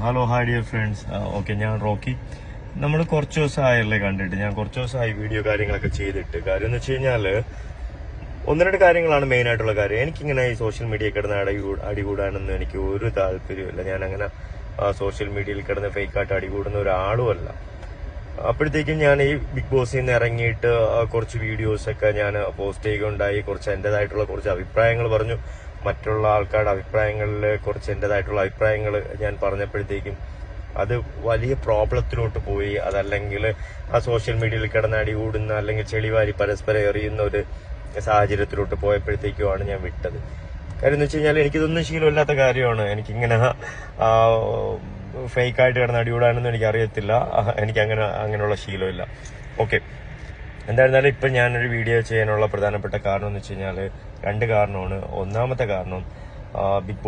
Hello hi dear friends. Okay, ഞാൻ Rocky. നമ്മൾ കുറച്ച് ദിവസമായല്ലേ കണ്ടിട്ട്. ഞാൻ കുറച്ച് ദിവസമായി വീഡിയോ കാര്യങ്ങളൊക്കെ ചെയ്തിട്ട്. കാര്യം എന്ന് വെച്ച് കഴിഞ്ഞാൽ ഒന്ന് രണ്ട് കാര്യങ്ങളാണ് മെയിൻ ആയിട്ടുള്ള കാര്യം. എനിക്കിങ്ങനെ ഈ സോഷ്യൽ മീഡിയ കിടന്ന് അടികൂടാനൊന്നും എനിക്ക് ഒരു താല്പര്യമില്ല. ഞാൻ അങ്ങനെ സോഷ്യൽ മീഡിയയിൽ കിടന്ന് ഫേക്കായിട്ട് അടികൂടുന്ന ഒരാളുമല്ല. അപ്പോഴത്തേക്കും ഞാൻ ഈ ബിഗ് ബോസിൽ നിന്ന് ഇറങ്ങിയിട്ട് കുറച്ച് വീഡിയോസൊക്കെ ഞാൻ പോസ്റ്റ് ചെയ്യുകയുണ്ടായി. കുറച്ച് എന്റേതായിട്ടുള്ള കുറച്ച് അഭിപ്രായങ്ങൾ പറഞ്ഞു. മറ്റുള്ള ആൾക്കാരുടെ അഭിപ്രായങ്ങളിൽ കുറച്ച് എന്റേതായിട്ടുള്ള അഭിപ്രായങ്ങൾ ഞാൻ പറഞ്ഞപ്പോഴത്തേക്കും അത് വലിയ പ്രോബ്ലത്തിലോട്ട് പോയി. അതല്ലെങ്കിൽ ആ സോഷ്യൽ മീഡിയയിൽ കിടന്ന് അടികൂടുന്ന അല്ലെങ്കിൽ ചെളിവാരി പരസ്പരം എറിയുന്ന ഒരു സാഹചര്യത്തിലോട്ട് പോയപ്പോഴത്തേക്കുമാണ് ഞാൻ വിട്ടത്. കാര്യം എന്ന് വെച്ച് കഴിഞ്ഞാൽ എനിക്കിതൊന്നും ശീലമില്ലാത്ത കാര്യമാണ്. എനിക്കിങ്ങനെ ഫേക്കായിട്ട് കിടന്ന് അടികൂടാനൊന്നും എനിക്ക് അറിയത്തില്ല. എനിക്ക് അങ്ങനെയുള്ള ശീലമില്ല. ഓക്കെ, എന്തായിരുന്നാലും ഇപ്പം ഞാനൊരു വീഡിയോ ചെയ്യാനുള്ള പ്രധാനപ്പെട്ട കാരണം എന്ന് വെച്ച് കഴിഞ്ഞാൽ രണ്ട് കാരണമാണ്. ഒന്നാമത്തെ കാരണം ബിഗ്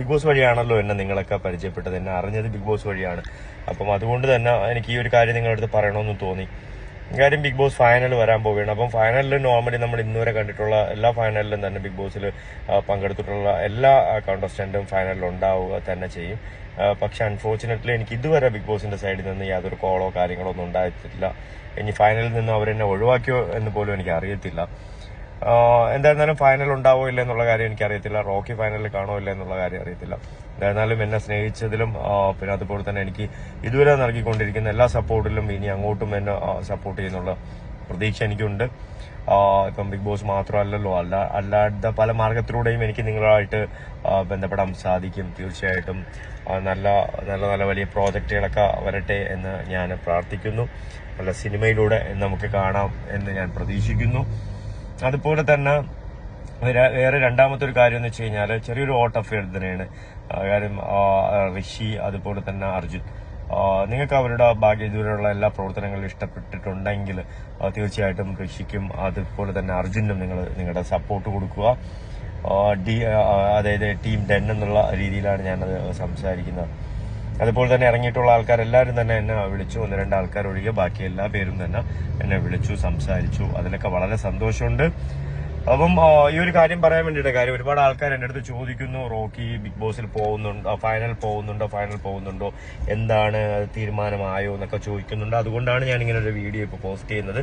ബോസ് വഴിയാണല്ലോ എന്നെ നിങ്ങളൊക്കെ പരിചയപ്പെട്ടത്. എന്നെ അറിഞ്ഞത് ബിഗ് ബോസ് വഴിയാണ്. അപ്പം അതുകൊണ്ട് തന്നെ എനിക്ക് ഈ ഒരു കാര്യം നിങ്ങളുടെ അടുത്ത് പറയണമെന്ന് തോന്നി. കാര്യം ബിഗ് ബോസ് ഫൈനൽ വരാൻ പോവുകയാണ്. അപ്പം ഫൈനലിൽ നോർമലി നമ്മൾ ഇന്നുവരെ കണ്ടിട്ടുള്ള എല്ലാ ഫൈനലിലും തന്നെ ബിഗ് ബോസിൽ പങ്കെടുത്തിട്ടുള്ള എല്ലാ കണ്ടസ്റ്റന്റും ഫൈനലിൽ ഉണ്ടാവുക തന്നെ ചെയ്യും. പക്ഷെ അൺഫോർച്ചുനേറ്റ്ലി എനിക്ക് ഇതുവരെ ബിഗ് ബോസിന്റെ സൈഡിൽ നിന്ന് യാതൊരു കോളോ കാര്യങ്ങളോ ഒന്നും ഉണ്ടായിട്ടില്ല. ഇനി ഫൈനലിൽ നിന്ന് അവരെന്നെ ഒഴിവാക്കിയോ എന്ന് പോലും എനിക്ക് അറിയത്തില്ല. എന്തായിരുന്നാലും ഫൈനൽ ഉണ്ടാവോ ഇല്ല എന്നുള്ള കാര്യം എനിക്കറിയത്തില്ല. റോക്കി ഫൈനലിൽ കാണോ ഇല്ല എന്നുള്ള കാര്യം അറിയത്തില്ല. എന്തായിരുന്നാലും എന്നെ സ്നേഹിച്ചതിലും പിന്നെ അതുപോലെ തന്നെ എനിക്ക് ഇതുവരെ നൽകിക്കൊണ്ടിരിക്കുന്ന എല്ലാ സപ്പോർട്ടിലും ഇനി അങ്ങോട്ടും എന്നെ സപ്പോർട്ട് ചെയ്യുന്നുള്ള പ്രതീക്ഷ എനിക്കുണ്ട്. ഇപ്പം ബിഗ് ബോസ് മാത്രമല്ലല്ലോ, അല്ലാത്ത പല മാർഗത്തിലൂടെയും എനിക്ക് നിങ്ങളുമായിട്ട് ബന്ധപ്പെടാൻ സാധിക്കും. തീർച്ചയായിട്ടും നല്ല നല്ല നല്ല വലിയ പ്രോജക്റ്റുകളൊക്കെ വരട്ടെ എന്ന് ഞാൻ പ്രാർത്ഥിക്കുന്നു. നല്ല സിനിമയിലൂടെ നമുക്ക് കാണാം എന്ന് ഞാൻ പ്രതീക്ഷിക്കുന്നു. അതുപോലെ തന്നെ വേറെ രണ്ടാമത്തെ ഒരു കാര്യം എന്ന് വെച്ച് കഴിഞ്ഞാൽ ചെറിയൊരു ഓട്ട് അഭ്യർത്ഥനയാണ്. കാര്യം ഋഷി അതുപോലെ തന്നെ അർജുൻ, നിങ്ങൾക്ക് അവരുടെ ഇതുവരെയുള്ള എല്ലാ പ്രവർത്തനങ്ങളും ഇഷ്ടപ്പെട്ടിട്ടുണ്ടെങ്കിൽ തീർച്ചയായിട്ടും ഋഷിക്കും അതുപോലെ തന്നെ അർജുനും നിങ്ങളുടെ സപ്പോർട്ട് കൊടുക്കുക. അതായത് ടീം 10 എന്നുള്ള രീതിയിലാണ് ഞാനത് സംസാരിക്കുന്നത്. അതുപോലെ തന്നെ ഇറങ്ങിയിട്ടുള്ള ആൾക്കാരെല്ലാവരും തന്നെ എന്നെ വിളിച്ചു. ഒന്ന് രണ്ട് ആൾക്കാർ ഒഴികെ ബാക്കി എല്ലാ പേരും തന്നെ എന്നെ വിളിച്ചു, സംസാരിച്ചു. അതിലൊക്കെ വളരെ സന്തോഷമുണ്ട്. അപ്പം ഈ ഒരു കാര്യം പറയാൻ വേണ്ടിയിട്ട് കാര്യം ഒരുപാട് ആൾക്കാർ എൻ്റെ അടുത്ത് ചോദിക്കുന്നു, റോക്കി ബിഗ് ബോസിൽ ഫൈനൽ പോകുന്നുണ്ടോ, എന്താണ് തീരുമാനമായോ എന്നൊക്കെ ചോദിക്കുന്നുണ്ട്. അതുകൊണ്ടാണ് ഞാൻ ഇങ്ങനെ ഒരു വീഡിയോ ഇപ്പോൾ പോസ്റ്റ് ചെയ്യുന്നത്.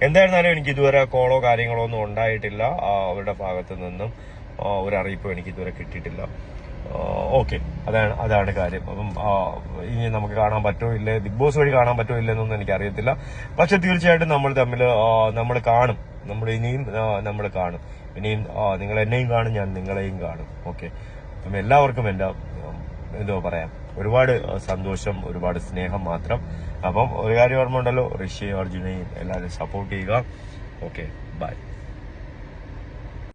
എന്തായിരുന്നാലും എനിക്ക് ഇതുവരെ കോളോ കാര്യങ്ങളോ ഒന്നും ഉണ്ടായിട്ടില്ല. അവരുടെ ഭാഗത്തു നിന്നും ഒരു അറിയിപ്പോ എനിക്ക് ഇതുവരെ കിട്ടിയിട്ടില്ല. ഓക്കെ, അതാണ് കാര്യം. അപ്പം ഇനി നമുക്ക് കാണാൻ പറ്റോ ഇല്ലേ, ബിഗ് ബോസ് വഴി കാണാൻ പറ്റോ ഇല്ലെന്നൊന്നും എനിക്ക് അറിയത്തില്ല. പക്ഷെ തീർച്ചയായിട്ടും നമ്മൾ കാണും. ഇനിയും കാണും. ഇനിയും നിങ്ങൾ എന്നെയും കാണും, ഞാൻ നിങ്ങളെയും കാണും. ഓക്കെ, അപ്പം എല്ലാവർക്കും എൻ്റെ എന്തോ പറയാം, ഒരുപാട് സന്തോഷം, ഒരുപാട് സ്നേഹം മാത്രം. അപ്പം ഒരു കാര്യം ഓർമ്മ ഉണ്ടല്ലോ, ഋഷിയെയും അർജുനെയും എല്ലാവരും സപ്പോർട്ട് ചെയ്യുക. Okay, by.